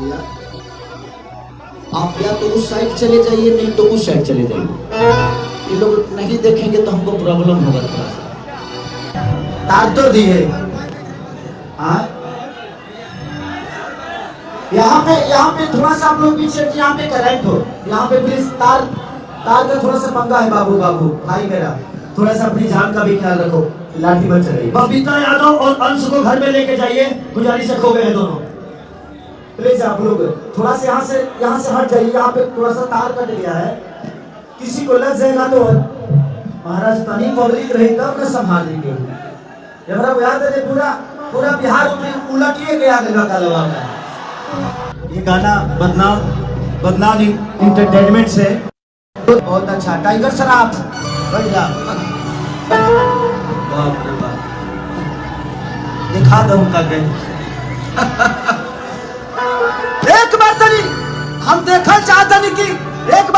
लिया। आप या तो उस साइड चले जाइए, नहीं तो उस साइड चले जाइए। ये लोग नहीं देखेंगे तो हमको प्रॉब्लम होगा थोड़ा सा। तार तो दिए यहाँ पे थोड़ा सा आप लोग पीछे, यहाँ पे करंट हो, यहाँ पे प्लीज तार का थोड़ा सा पंगा है। बाबू भाई मेरा, थोड़ा सा अपनी जान का भी ख्याल रखो, लाठी मत चलाइए। बबीता यादव और अंश को घर में लेके जाइए, गुजारिश खो गए हैं दोनों। प्लीज आप लोग थोड़ा सा यहाँ से हट जाइए। यहाँ पे थोड़ा सा तार कट गया है, किसी को लग जाएगा तो महाराज तनी पब्लिक रही तब न संभाल लेंगे। जब याद है पूरा बिहार उलटिए गया गलवा में। ये गाना बदनाम इंटरटेनमेंट से बहुत अच्छा। टाइगर शराफ बढ़िया, बाप रे बाप, दिखा दो उनका गए। एक बार तरी हम देखा चाहते कि एक